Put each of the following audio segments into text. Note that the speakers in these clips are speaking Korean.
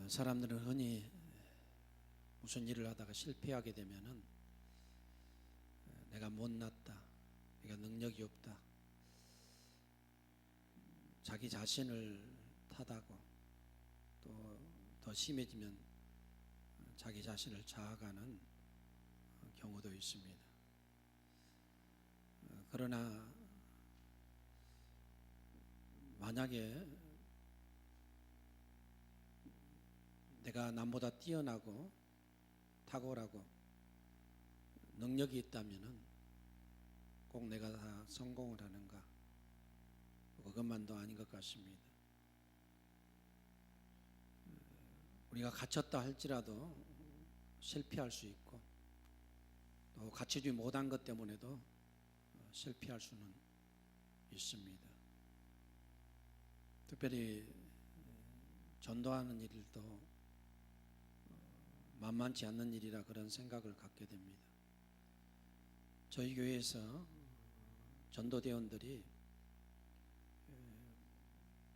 사람들은 흔히 무슨 일을 하다가 실패하게 되면은 내가 못났다, 내가 능력이 없다, 자기 자신을 탓하고 또 더 심해지면 자기 자신을 자아가는 경우도 있습니다. 그러나 만약에 내가 남보다 뛰어나고 탁월하고 능력이 있다면은 꼭 내가 다 성공을 하는가? 그것만도 아닌 것 같습니다. 우리가 갇혔다 할지라도 실패할 수 있고 또 갖추지 못한 것 때문에도 실패할 수는 있습니다. 특별히 전도하는 일도 만만치 않는 일이라 그런 생각을 갖게 됩니다. 저희 교회에서 전도대원들이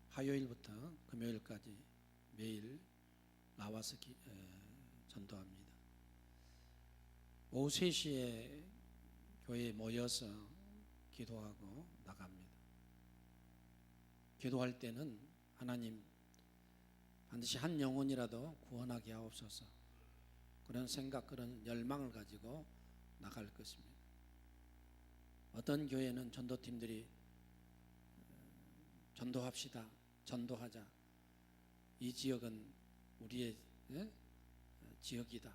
화요일부터 금요일까지 매일 나와서 전도합니다. 오후 3시에 교회에 모여서 기도하고 나갑니다. 기도할 때는 하나님 반드시 한 영혼이라도 구원하게 하옵소서, 그런 생각, 그런 열망을 가지고 나갈 것입니다. 어떤 교회는 전도팀들이 전도합시다, 전도하자, 이 지역은 우리의 지역이다,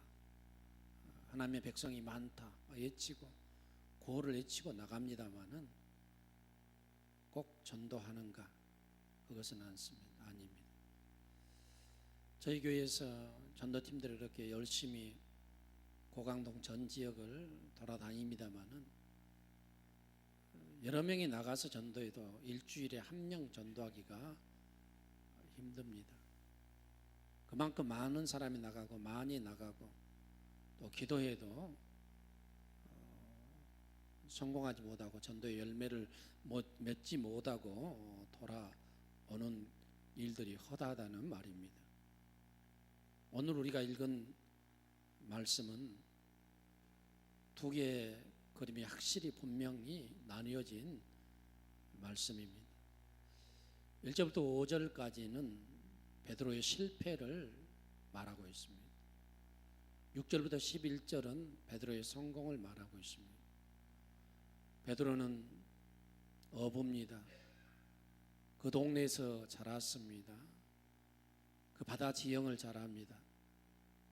하나님의 백성이 많다 외치고 구호를 외치고 나갑니다마는 꼭 전도하는가? 그것은 아닙니다. 저희 교회에서 전도팀들이 이렇게 열심히 고강동 전 지역을 돌아다닙니다마는 여러 명이 나가서 전도해도 일주일에 1명 전도하기가 힘듭니다. 그만큼 많은 사람이 나가고 많이 나가고 또 기도해도 성공하지 못하고 전도의 열매를 맺지 못하고 돌아오는 일들이 허다하다는 말입니다. 오늘 우리가 읽은 말씀은 두 개의 그림이 확실히 분명히 나뉘어진 말씀입니다. 1절부터 5절까지는 베드로의 실패를 말하고 있습니다. 6절부터 11절은 베드로의 성공을 말하고 있습니다. 베드로는 어부입니다. 그 동네에서 자랐습니다. 그 바다 지형을 잘 압니다.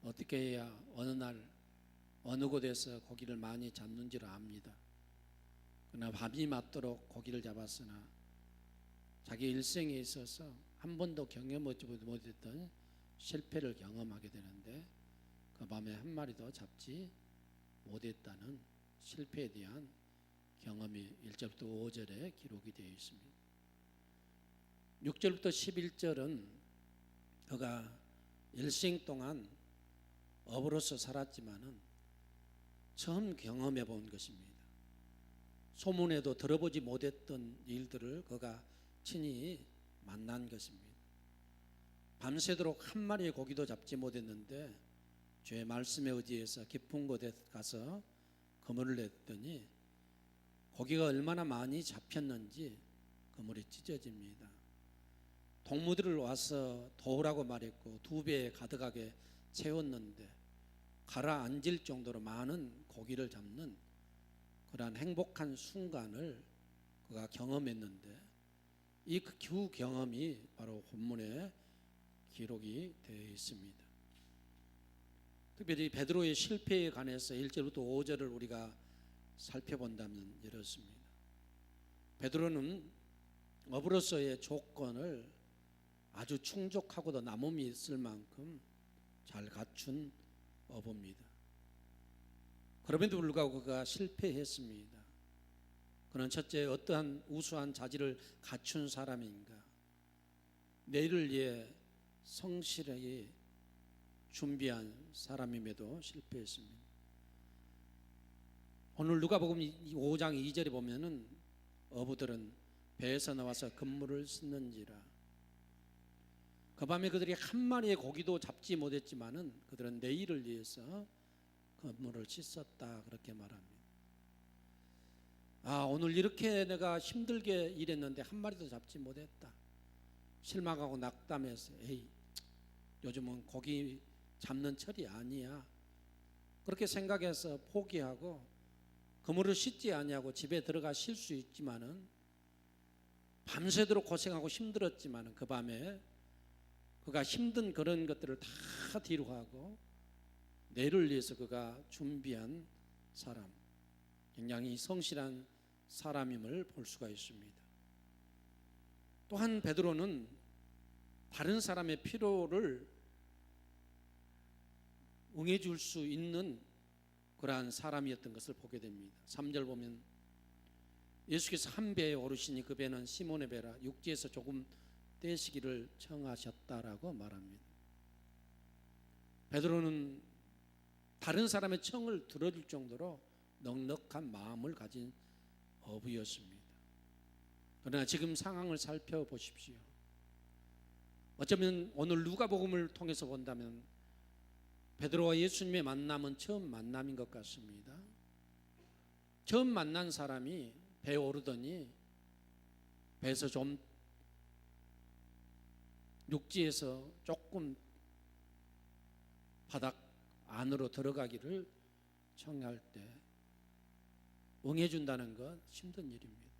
어떻게 해야 어느 날 어느 곳에서 고기를 많이 잡는지를 압니다. 그러나 밤이 맞도록 고기를 잡았으나 자기 일생에 있어서 한 번도 경험하지 못했던 실패를 경험하게 되는데 그 밤에 한 마리도 잡지 못했다는 실패에 대한 경험이 1절부터 5절에 기록이 되어 있습니다. 6절부터 11절은 그가 일생 동안 어부로서 살았지만은 처음 경험해 본 것입니다. 소문에도 들어보지 못했던 일들을 그가 친히 만난 것입니다. 밤새도록 한 마리의 고기도 잡지 못했는데 주의 말씀에 의지해서 깊은 곳에 가서 그물을 냈더니 고기가 얼마나 많이 잡혔는지 그물이 찢어집니다. 동무들을 와서 도우라고 말했고 2배에 가득하게 채웠는데 가라앉을 정도로 많은 고기를 잡는 그러한 행복한 순간을 그가 경험했는데 이 그 경험이 바로 본문에 기록이 되어 있습니다. 특별히 베드로의 실패에 관해서 1절부터 5절을 우리가 살펴본다면 이렇습니다. 베드로는 어부로서의 조건을 아주 충족하고도 남음이 있을 만큼 잘 갖춘 어부입니다. 그럼에도 불구하고 그가 실패했습니다. 그는 첫째 어떠한 우수한 자질을 갖춘 사람인가? 내일을 위해 성실하게 준비한 사람임에도 실패했습니다. 오늘 누가복음 5장 2절에 보면은 어부들은 배에서 나와서 그물을 씻는지라 그 밤에 그들이 한 마리의 고기도 잡지 못했지만은 그들은 내일을 위해서 그물을 씻었다 그렇게 말합니다. 오늘 이렇게 내가 힘들게 일했는데 한 마리도 잡지 못했다. 실망하고 낙담해서 요즘은 고기 잡는 철이 아니야. 그렇게 생각해서 포기하고 그물을 씻지 아니하고 집에 들어가 쉴 수 있지만은 밤새도록 고생하고 힘들었지만은 그 밤에 그가 힘든 그런 것들을 다 뒤로 하고 내일을 위해서 그가 준비한 사람, 굉장히 성실한 사람임을 볼 수가 있습니다. 또한 베드로는 다른 사람의 필요를 응해줄 수 있는 그러한 사람이었던 것을 보게 됩니다. 3절 보면 예수께서 한 배에 오르시니 그 배는 시몬의 배라 육지에서 조금 떼시기를 청하셨다라고 말합니다. 베드로는 다른 사람의 청을 들어줄 정도로 넉넉한 마음을 가진 어부였습니다. 그러나 지금 상황을 살펴보십시오. 어쩌면 오늘 누가복음을 통해서 본다면 베드로와 예수님의 만남은 처음 만남인 것 같습니다. 처음 만난 사람이 배에 오르더니 배에서 좀 육지에서 조금 바닥 안으로 들어가기를 청할 때 응해준다는 것 힘든 일입니다.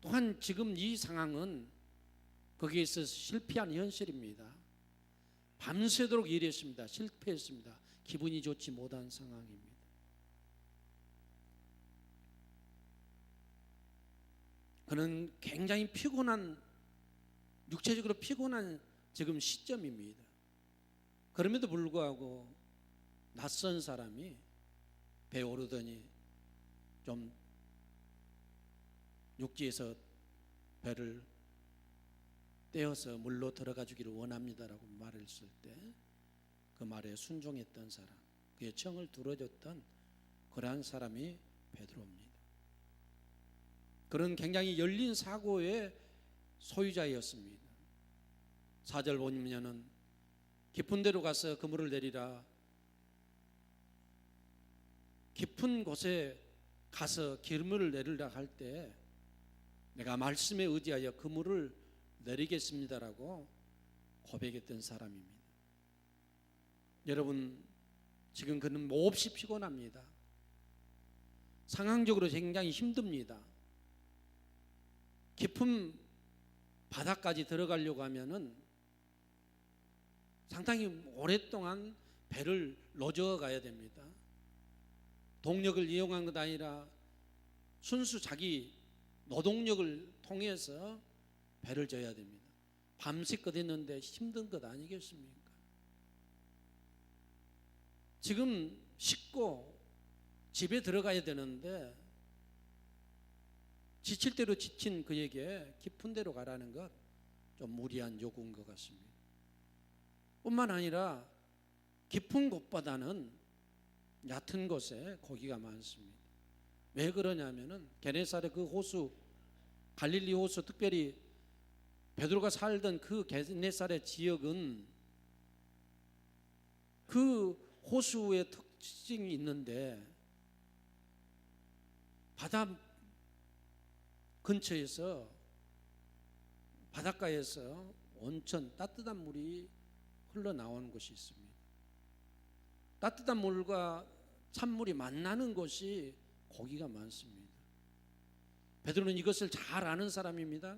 또한 지금 이 상황은 거기에 있어서 실패한 현실입니다. 밤새도록 일했습니다. 실패했습니다. 기분이 좋지 못한 상황입니다. 그는 굉장히 피곤한, 육체적으로 피곤한 지금 시점입니다. 그럼에도 불구하고 낯선 사람이 배에 오르더니 좀 육지에서 배를 떼어서 물로 들어가 주기를 원합니다라고 말했을 때 그 말에 순종했던 사람, 그의 청을 들어줬던 그러한 사람이 베드로입니다. 그는 굉장히 열린 사고의 소유자였습니다. 4절 보면은 깊은 데로 가서 그물을 내리라. 깊은 곳에 가서 그물을 내리라 할 때 내가 말씀에 의지하여 그물을 내리겠습니다라고 고백했던 사람입니다. 여러분, 지금 그는 몹시 피곤합니다. 상황적으로 굉장히 힘듭니다. 깊은 바다까지 들어가려고 하면은 상당히 오랫동안 배를 노저어 가야 됩니다. 동력을 이용한 것 아니라 순수 자기 노동력을 통해서 배를 져야 됩니다. 밤새껏 했는데 힘든 것 아니겠습니까? 지금 씻고 집에 들어가야 되는데 지칠 대로 지친 그에게 깊은 데로 가라는 것 좀 무리한 요구인 것 같습니다. 뿐만 아니라 깊은 곳보다는 얕은 곳에 고기가 많습니다. 왜 그러냐면은 게네사렛 그 호수, 갈릴리 호수, 특별히 베드로가 살던 그 게네사렛 지역은 그 호수의 특징이 있는데 바다 근처에서 바닷가에서 온천, 따뜻한 물이 흘러나오는 곳이 있습니다. 따뜻한 물과 찬물이 만나는 곳이 고기가 많습니다. 베드로는 이것을 잘 아는 사람입니다.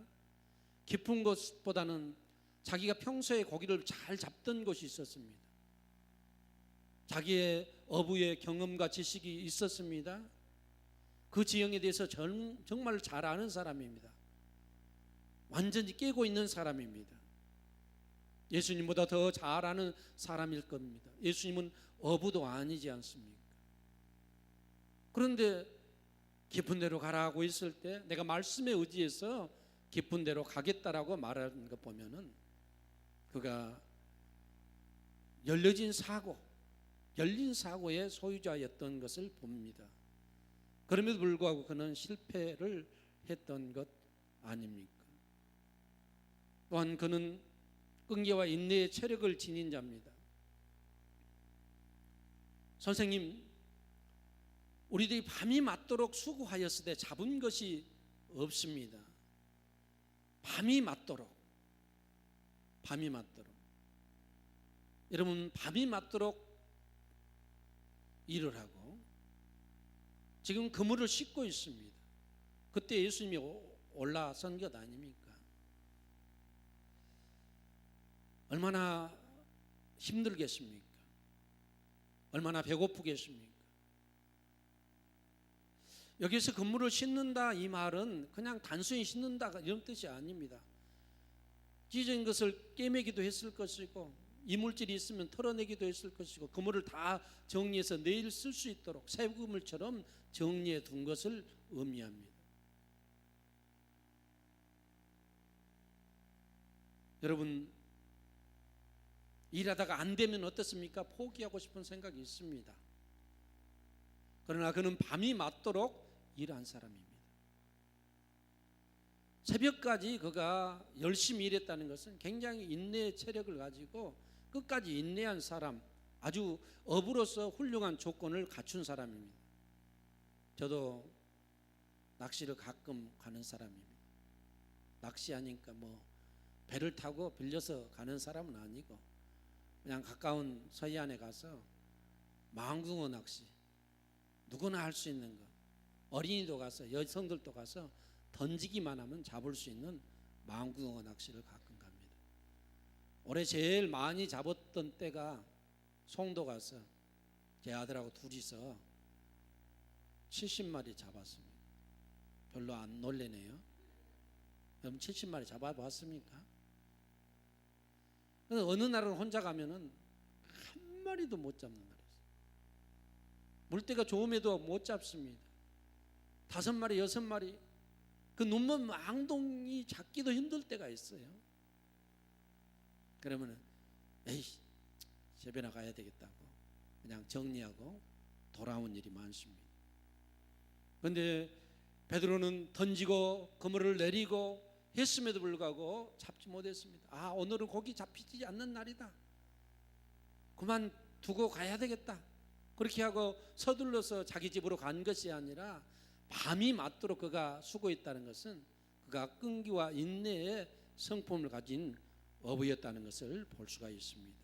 깊은 곳보다는 자기가 평소에 고기를 잘 잡던 곳이 있었습니다. 자기의 어부의 경험과 지식이 있었습니다. 그 지형에 대해서 정말 잘 아는 사람입니다. 완전히 깨고 있는 사람입니다. 예수님보다 더 잘 아는 사람일 겁니다. 예수님은 어부도 아니지 않습니까? 그런데 깊은 데로 가라고 했을 때 내가 말씀에 의지해서 깊은 데로 가겠다라고 말하는 것 보면은 그가 열린 사고의 소유자였던 것을 봅니다. 그럼에도 불구하고 그는 실패를 했던 것 아닙니까? 또한 그는 끈기와 인내의 체력을 지닌 자입니다. 선생님, 우리들이 밤이 맞도록 수고하였으되 잡은 것이 없습니다. 밤이 맞도록. 여러분, 밤이 맞도록 일을 하고 지금 그물을 씻고 있습니다. 그때 예수님이 올라선 것 아닙니까? 얼마나 힘들겠습니까? 얼마나 배고프겠습니까? 여기서 그물을 씻는다 이 말은 그냥 단순히 씻는다 이런 뜻이 아닙니다. 찢어진 것을 꿰매기도 했을 것이고 이물질이 있으면 털어내기도 했을 것이고 그물을 다 정리해서 내일 쓸 수 있도록 새 그물처럼 정리해 둔 것을 의미합니다. 여러분, 일하다가 안 되면 어떻습니까? 포기하고 싶은 생각이 있습니다. 그러나 그는 밤이 맞도록 일한 사람입니다. 새벽까지 그가 열심히 일했다는 것은 굉장히 인내의 체력을 가지고 끝까지 인내한 사람, 아주 어부로서 훌륭한 조건을 갖춘 사람입니다. 저도 낚시를 가끔 가는 사람입니다. 낚시하니까 배를 타고 빌려서 가는 사람은 아니고 그냥 가까운 서해안에 가서 망둥어 낚시, 누구나 할 수 있는 거, 어린이도 가서 여성들도 가서 던지기만 하면 잡을 수 있는 망둥어 낚시를 가끔 갑니다. 올해 제일 많이 잡았던 때가 송도 가서 제 아들하고 둘이서 70마리 잡았습니다. 별로 안 놀래네요. 여러분 70마리 잡아봤습니까? 어느 날은 혼자 가면은 한 마리도 못 잡는 날이 있어요. 물때가 좋음에도 못 잡습니다. 5마리, 6마리. 그 눈먼 망둥이 잡기도 힘들 때가 있어요. 그러면은 에이, 집에 나가야 되겠다고 그냥 정리하고 돌아온 일이 많습니다. 그런데 베드로는 던지고 그물을 내리고 했음에도 불구하고 잡지 못했습니다. 오늘은 고기 잡히지 않는 날이다. 그만 두고 가야 되겠다. 그렇게 하고 서둘러서 자기 집으로 간 것이 아니라 밤이 맞도록 그가 수고했다는 것은 그가 끈기와 인내의 성품을 가진 어부였다는 것을 볼 수가 있습니다.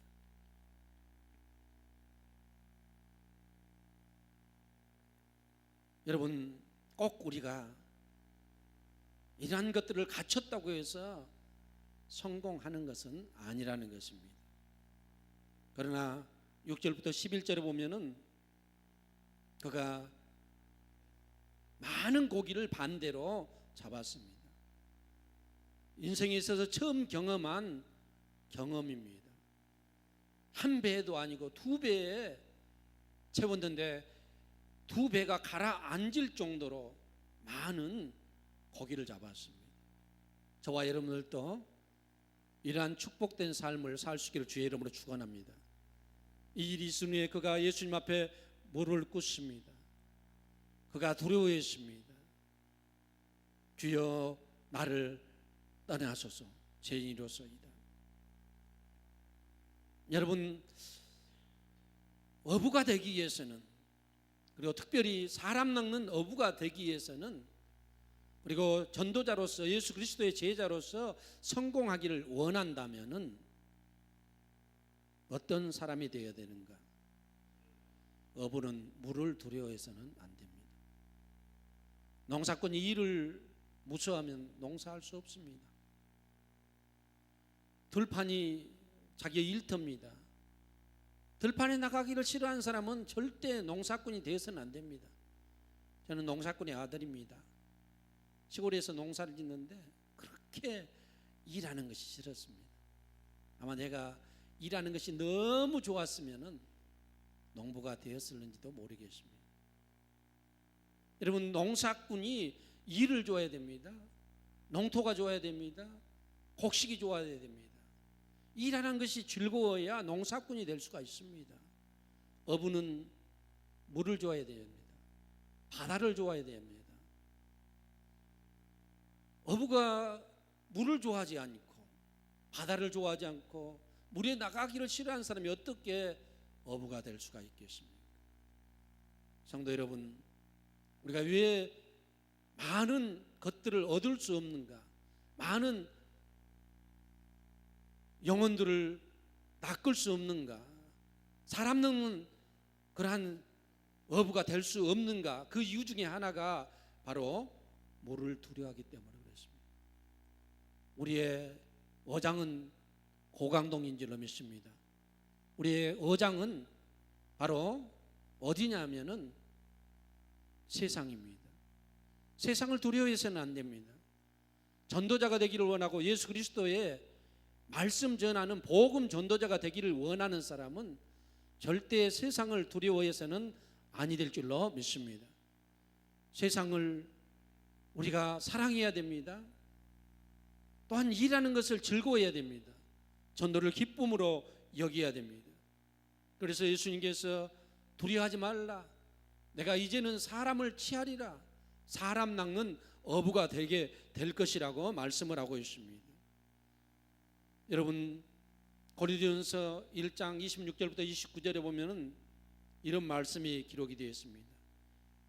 여러분, 꼭 우리가 이러한 것들을 갖췄다고 해서 성공하는 것은 아니라는 것입니다. 그러나 6절부터 11절에 보면은 그가 많은 고기를 반대로 잡았습니다. 인생에 있어서 처음 경험한 경험입니다. 한 배도 아니고 2배에 채웠는데 2배가 가라앉을 정도로 많은 고기를 잡았습니다. 저와 여러분들도 이러한 축복된 삶을 살 수 있기를 주의 이름으로 축원합니다. 이 일이 있은 후에 그가 예수님 앞에 무릎을 꿇습니다. 그가 두려워했습니다. 주여 나를 떠나소서 죄인이로소이다. 여러분, 어부가 되기 위해서는, 그리고 특별히 사람 낚는 어부가 되기 위해서는, 그리고 전도자로서 예수 그리스도의 제자로서 성공하기를 원한다면은 어떤 사람이 되어야 되는가? 어부는 물을 두려워해서는 안 됩니다. 농사꾼이 일을 무서워하면 농사할 수 없습니다. 들판이 자기의 일터입니다. 들판에 나가기를 싫어하는 사람은 절대 농사꾼이 되어서는 안 됩니다. 저는 농사꾼의 아들입니다. 시골에서 농사를 짓는데 그렇게 일하는 것이 싫었습니다. 아마 내가 일하는 것이 너무 좋았으면 농부가 되었을는지도 모르겠습니다. 여러분, 농사꾼이 일을 좋아해야 됩니다. 농토가 좋아야 됩니다. 곡식이 좋아야 됩니다. 일하는 것이 즐거워야 농사꾼이 될 수가 있습니다. 어부는 물을 좋아해야 됩니다. 바다를 좋아해야 됩니다. 어부가 물을 좋아하지 않고 바다를 좋아하지 않고 물에 나가기를 싫어하는 사람이 어떻게 어부가 될 수가 있겠습니까? 성도 여러분, 우리가 왜 많은 것들을 얻을 수 없는가? 많은 영혼들을 낚을 수 없는가? 사람 낚는 그러한 어부가 될 수 없는가? 그 이유 중에 하나가 바로 물을 두려워하기 때문에 그렇습니다. 우리의 어장은 고강동인 줄로 믿습니다. 우리의 어장은 바로 어디냐면은 세상입니다. 세상을 두려워해서는 안 됩니다. 전도자가 되기를 원하고 예수 그리스도의 말씀 전하는 복음 전도자가 되기를 원하는 사람은 절대 세상을 두려워해서는 아니 될 줄로 믿습니다. 세상을 우리가 사랑해야 됩니다. 또한 일하는 것을 즐거워해야 됩니다. 전도를 기쁨으로 여겨야 됩니다. 그래서 예수님께서 두려워하지 말라, 내가 이제는 사람을 취하리라, 사람 낚는 어부가 되게 될 것이라고 말씀을 하고 있습니다. 여러분, 고린도전서 1장 26절부터 29절에 보면은 이런 말씀이 기록이 되어 있습니다.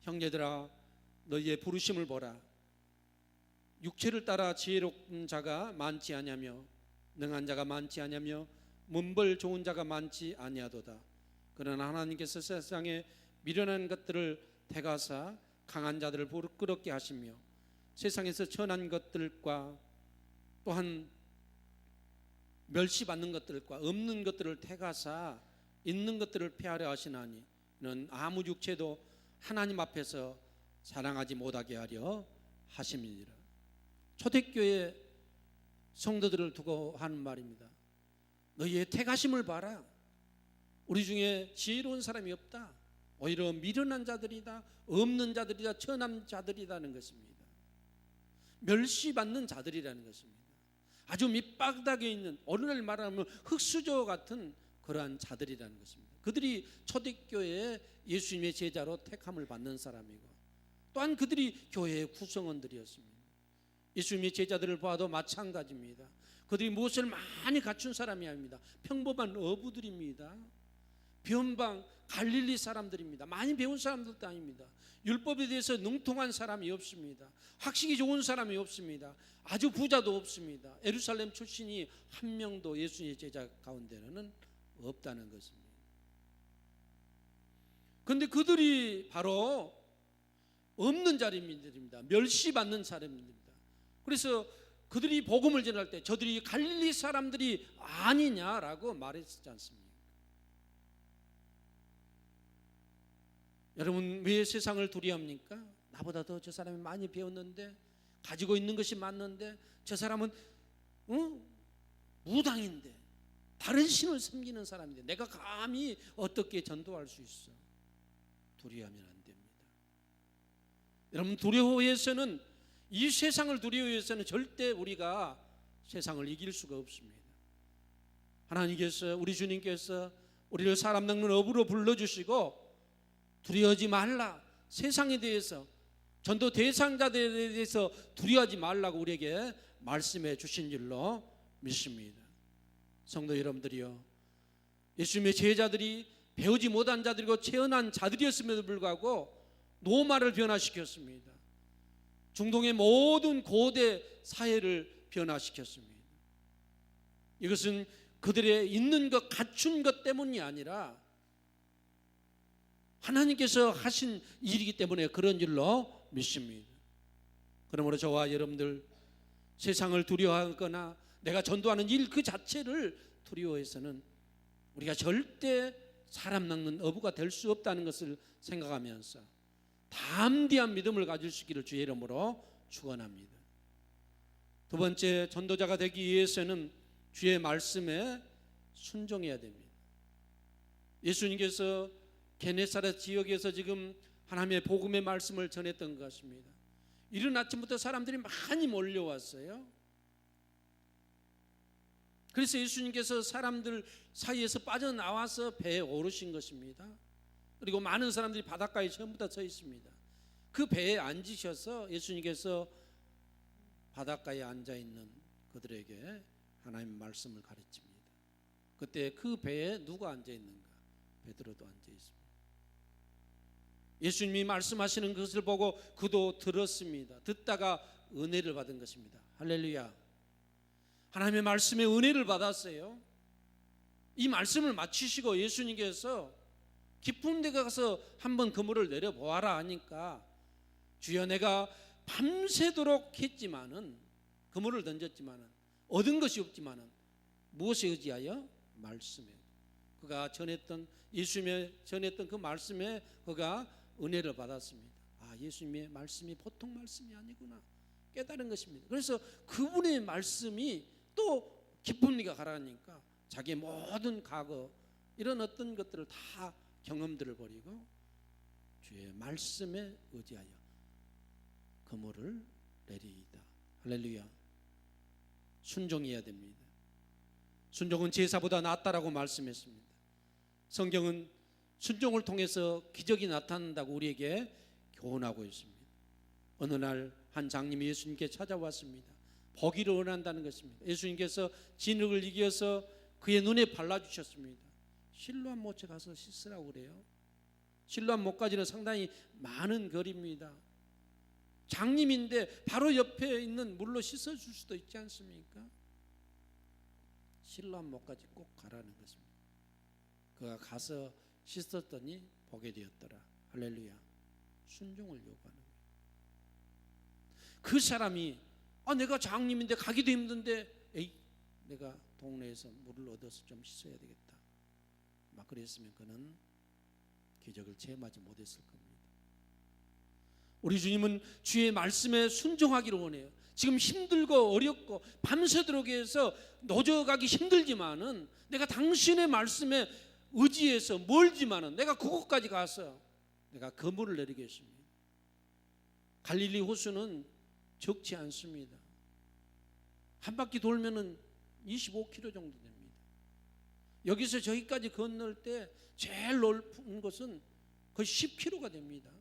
형제들아, 너희의 부르심을 보라. 육체를 따라 지혜로운 자가 많지 아니하며 능한 자가 많지 아니하며 문벌 좋은 자가 많지 아니하도다. 그러나 하나님께서 세상에 미련한 것들을 택하사 강한 자들을 부끄럽게 하시며 세상에서 천한 것들과 또한 멸시받는 것들과 없는 것들을 택하사 있는 것들을 폐하려 하시나니 이는 아무 육체도 하나님 앞에서 자랑하지 못하게 하려 하심이니라. 초대교회 성도들을 두고 하는 말입니다. 너희의 택하심을 봐라. 우리 중에 지혜로운 사람이 없다. 오히려 미련한 자들이다, 없는 자들이다, 천한 자들이라는 것입니다. 멸시받는 자들이라는 것입니다. 아주 밑바닥에 있는, 오늘날 말하면 흙수저 같은 그러한 자들이라는 것입니다. 그들이 초대교회에 예수님의 제자로 택함을 받는 사람이고 또한 그들이 교회의 구성원들이었습니다. 예수님의 제자들을 봐도 마찬가지입니다. 그들이 무엇을 많이 갖춘 사람이 아닙니다. 평범한 어부들입니다. 변방 갈릴리 사람들입니다. 많이 배운 사람들도 아닙니다. 율법에 대해서 능통한 사람이 없습니다. 학식이 좋은 사람이 없습니다. 아주 부자도 없습니다. 예루살렘 출신이 한 명도 예수님의 제자 가운데는 없다는 것입니다. 그런데 그들이 바로 없는 자리입니다. 멸시받는 사람입니다. 그래서 그들이 복음을 전할 때 저들이 갈릴리 사람들이 아니냐라고 말했지 않습니까? 여러분, 왜 세상을 두려워합니까? 나보다 더 저 사람이 많이 배웠는데, 가지고 있는 것이 많는데, 저 사람은 무당인데, 다른 신을 섬기는 사람인데 내가 감히 어떻게 전도할 수 있어? 두려워하면 안 됩니다. 여러분, 두려워해서는, 이 세상을 두려워해서는 절대 우리가 세상을 이길 수가 없습니다. 하나님께서, 우리 주님께서 우리를 사람 낚는 어부로 불러주시고 두려워하지 말라, 세상에 대해서, 전도 대상자들에 대해서 두려워하지 말라고 우리에게 말씀해 주신 줄로 믿습니다. 성도 여러분들이요, 예수님의 제자들이 배우지 못한 자들이고 체언한 자들이었음에도 불구하고 노마를 변화시켰습니다. 중동의 모든 고대 사회를 변화시켰습니다. 이것은 그들의 있는 것, 갖춘 것 때문이 아니라 하나님께서 하신 일이기 때문에 그런 줄로 믿습니다. 그러므로 저와 여러분들, 세상을 두려워하거나 내가 전도하는 일 그 자체를 두려워해서는 우리가 절대 사람 낚는 어부가 될 수 없다는 것을 생각하면서 담대한 믿음을 가질 수 있기를 주의 이름으로 축원합니다. 두 번째, 전도자가 되기 위해서는 주의 말씀에 순종해야 됩니다. 예수님께서 게네사렛 지역에서 지금 하나님의 복음의 말씀을 전했던 것 같습니다. 이른 아침부터 사람들이 많이 몰려왔어요. 그래서 예수님께서 사람들 사이에서 빠져나와서 배에 오르신 것입니다. 그리고 많은 사람들이 바닷가에 전부 다 서 있습니다. 그 배에 앉으셔서 예수님께서 바닷가에 앉아있는 그들에게 하나님의 말씀을 가르칩니다. 그때 그 배에 누가 앉아 있는가? 베드로도 앉아 있습니다. 예수님이 말씀하시는 것을 보고 그도 들었습니다. 듣다가 은혜를 받은 것입니다. 할렐루야. 하나님의 말씀에 은혜를 받았어요. 이 말씀을 마치시고 예수님께서 깊은 데 가서 한번 그물을 내려보아라 하니까 주여 내가 밤새도록 했지만은 그물을 던졌지만은 얻은 것이 없지만은 무엇에 의지하여? 말씀에. 그가 전했던 예수님의 전했던 그 말씀에 그가 은혜를 받았습니다. 아, 예수님의 말씀이 보통 말씀이 아니구나 깨달은 것입니다. 그래서 그분의 말씀이 또 깊은 데가 가라니까 자기의 모든 과거 이런 어떤 것들을 다 경험들을 버리고 주의 말씀에 의지하여 그물을 내리이다. 할렐루야. 순종해야 됩니다. 순종은 제사보다 낫다라고 말씀했습니다. 성경은 순종을 통해서 기적이 나타난다고 우리에게 교훈하고 있습니다. 어느 날 한 장님이 예수님께 찾아왔습니다. 보기를 원한다는 것입니다. 예수님께서 진흙을 이겨서 그의 눈에 발라주셨습니다. 실로암 못에 가서 씻으라고 그래요. 실로암 못까지는 상당히 많은 거리입니다. 장님인데 바로 옆에 있는 물로 씻어줄 수도 있지 않습니까? 실로암 못까지 꼭 가라는 것입니다. 그가 가서 씻었더니 보게 되었더라. 할렐루야. 순종을 요구하는 거예요. 그 사람이 내가 장님인데 가기도 힘든데 내가 동네에서 물을 얻어서 좀 씻어야 되겠다 막 그랬으면 그는 기적을 체험하지 못했을 겁니다. 우리 주님은 주의 말씀에 순종하기를 원해요. 지금 힘들고 어렵고 밤새도록 해서 노져가기 힘들지만은 내가 당신의 말씀에 의지해서 멀지만은 내가 그곳까지 가서 내가 그물을 내리겠습니다. 갈릴리 호수는 적지 않습니다. 한 바퀴 돌면은 25km 정도 됩니다. 여기서 저기까지 건널 때 제일 넓은 곳은 거의 10km가 됩니다.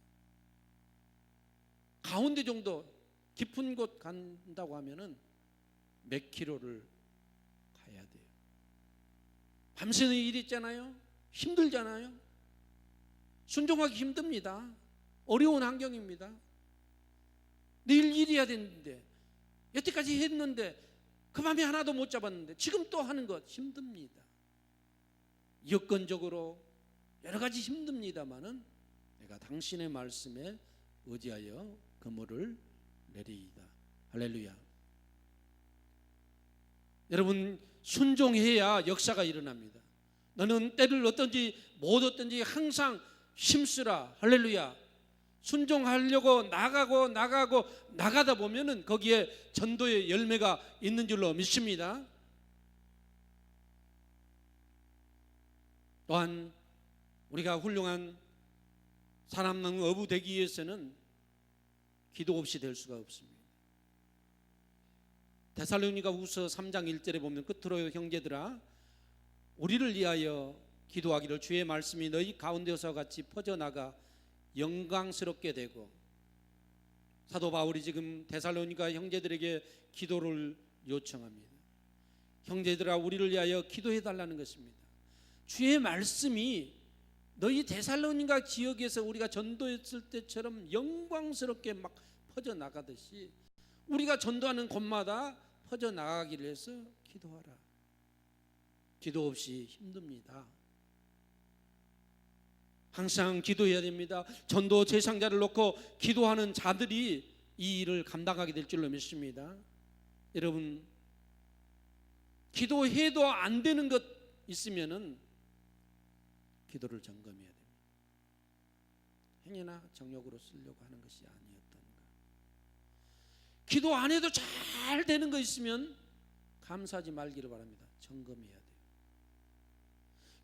가운데 정도 깊은 곳 간다고 하면은 몇 킬로를 가야 돼요. 밤새는 일이 있잖아요. 힘들잖아요. 순종하기 힘듭니다. 어려운 환경입니다. 내일 일해야 되는데 여태까지 했는데 그 밤에 하나도 못 잡았는데 지금 또 하는 것 힘듭니다. 여건적으로 여러 가지 힘듭니다마는 내가 당신의 말씀에 의지하여 그물을 내리이다. 할렐루야. 여러분 순종해야 역사가 일어납니다. 너는 때를 어떤지 못 어떤지 항상 힘쓰라. 할렐루야. 순종하려고 나가다 보면은 거기에 전도의 열매가 있는 줄로 믿습니다. 또한 우리가 훌륭한 사람은 어부 되기 위해서는 기도 없이 될 수가 없습니다. 데살로니가후서 3장 1절에 보면 끝으로 형제들아 우리를 위하여 기도하기를 주의 말씀이 너희 가운데서 같이 퍼져나가 영광스럽게 되고 사도 바울이 지금 데살로니가 형제들에게 기도를 요청합니다. 형제들아 우리를 위하여 기도해 달라는 것입니다. 주의 말씀이 너희 데살로니가 지역에서 우리가 전도했을 때처럼 영광스럽게 막 퍼져나가듯이 우리가 전도하는 곳마다 퍼져나가기를 해서 기도하라. 기도 없이 힘듭니다. 항상 기도해야 됩니다. 전도 제상자를 놓고 기도하는 자들이 이 일을 감당하게 될 줄로 믿습니다. 여러분 기도해도 안 되는 것 있으면은 기도를 점검해야 됩니다. 행여나 정욕으로 쓰려고 하는 것이 아니었던가. 기도 안 해도 잘 되는 거 있으면 감사하지 말기를 바랍니다. 점검해야 돼요.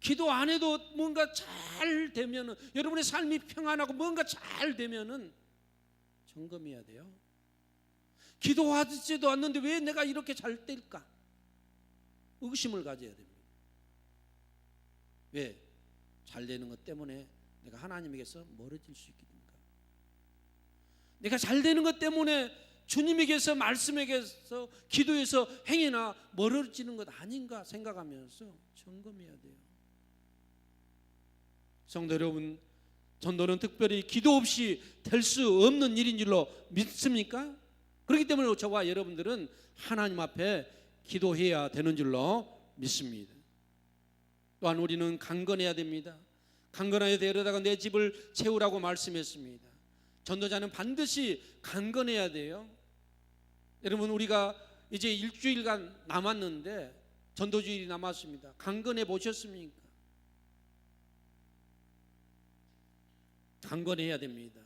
기도 안 해도 뭔가 잘 되면은 여러분의 삶이 평안하고 뭔가 잘 되면은 점검해야 돼요. 기도하지도 않는데 왜 내가 이렇게 잘 될까? 의심을 가져야 됩니다. 왜? 잘 되는 것 때문에 내가 하나님에게서 멀어질 수 있겠는가? 내가 잘 되는 것 때문에 주님에게서, 말씀에게서, 기도에서 행해나 멀어지는 것 아닌가 생각하면서 점검해야 돼요. 성도 여러분, 전도는 특별히 기도 없이 될 수 없는 일인 줄로 믿습니까? 그렇기 때문에 저와 여러분들은 하나님 앞에 기도해야 되는 줄로 믿습니다. 또한 우리는 강건해야 됩니다. 강건하여 데려다가 내 집을 채우라고 말씀했습니다. 전도자는 반드시 강건해야 돼요. 여러분, 우리가 이제 일주일간 남았는데, 전도주일이 남았습니다. 강건해 보셨습니까? 강건해야 됩니다.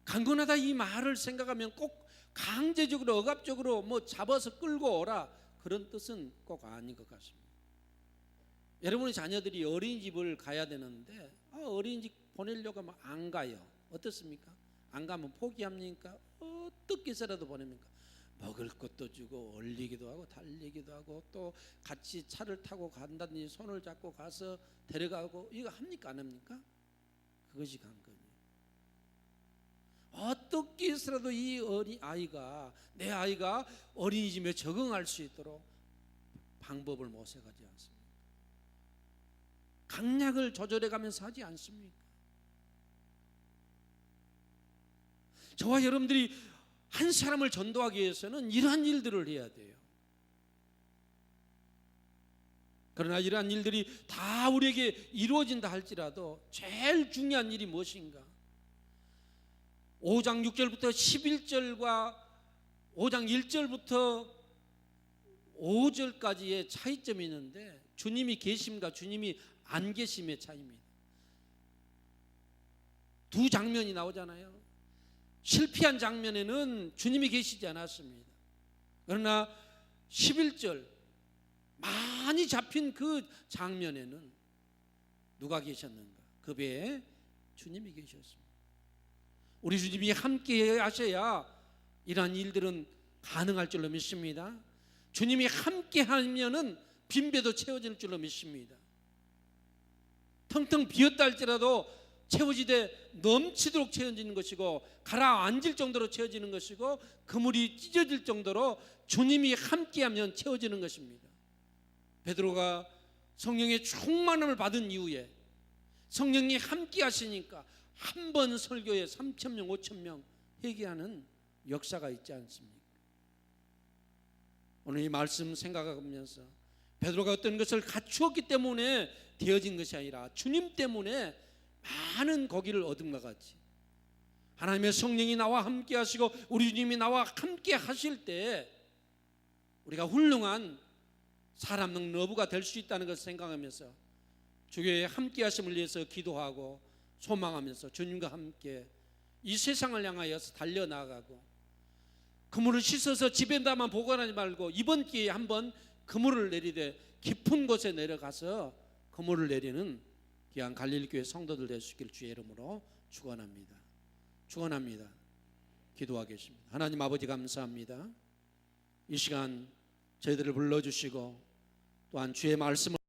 강건하다 이 말을 생각하면 꼭 강제적으로 억압적으로 뭐 잡아서 끌고 오라, 그런 뜻은 꼭 아닌 것 같습니다. 여러분의 자녀들이 어린이집을 가야 되는데 어린이집 보내려고 하면 안 가요. 어떻습니까? 안 가면 포기합니까? 어떻게 해서라도 보냅니까? 먹을 것도 주고 얼리기도 하고 달리기도 하고 또 같이 차를 타고 간다든지 손을 잡고 가서 데려가고, 이거 합니까 안 합니까? 그것이 강건이에요. 어떻게 해서라도 이 아이가, 내 아이가 어린이집에 적응할 수 있도록 방법을 모색하지 않습니까? 강약을 조절해 가면서 하지 않습니까? 저와 여러분들이 한 사람을 전도하기 위해서는 이러한 일들을 해야 돼요. 그러나 이러한 일들이 다 우리에게 이루어진다 할지라도 제일 중요한 일이 무엇인가? 5장 6절부터 11절과 5장 1절부터 5절까지의 차이점이 있는데, 주님이 계심과 주님이 안 계심의 차이입니다. 두 장면이 나오잖아요. 실패한 장면에는 주님이 계시지 않았습니다. 그러나 11절 많이 잡힌 그 장면에는 누가 계셨는가? 그 배에 주님이 계셨습니다. 우리 주님이 함께 하셔야 이러한 일들은 가능할 줄로 믿습니다. 주님이 함께 하면은 빈배도 채워질 줄로 믿습니다. 텅텅 비었다 할지라도 채워지되 넘치도록 채워지는 것이고, 가라앉을 정도로 채워지는 것이고, 그물이 찢어질 정도로 주님이 함께하면 채워지는 것입니다. 베드로가 성령의 충만함을 받은 이후에 성령이 함께 하시니까 한 번 설교에 3,000명 5,000명 회개하는 역사가 있지 않습니까? 오늘 이 말씀 생각하면서 베드로가 어떤 것을 갖추었기 때문에 되어진 것이 아니라 주님 때문에 많은 거기를 얻음과 같이 하나님의 성령이 나와 함께 하시고 우리 주님이 나와 함께 하실 때 우리가 훌륭한 사람능 러브가 될 수 있다는 것을 생각하면서 주의 함께 하심을 위해서 기도하고 소망하면서 주님과 함께 이 세상을 향하여서 달려나가고, 그물을 씻어서 집에다만 보관하지 말고 이번 기회에 한번 그물을 내리되 깊은 곳에 내려가서 그물을 내리는 귀한 갈릴리교회 성도들 될 수 있기를 주의 이름으로 축원합니다. 축원합니다. 기도하겠습니다. 하나님 아버지, 감사합니다. 이 시간 저희들을 불러주시고 또한 주의 말씀을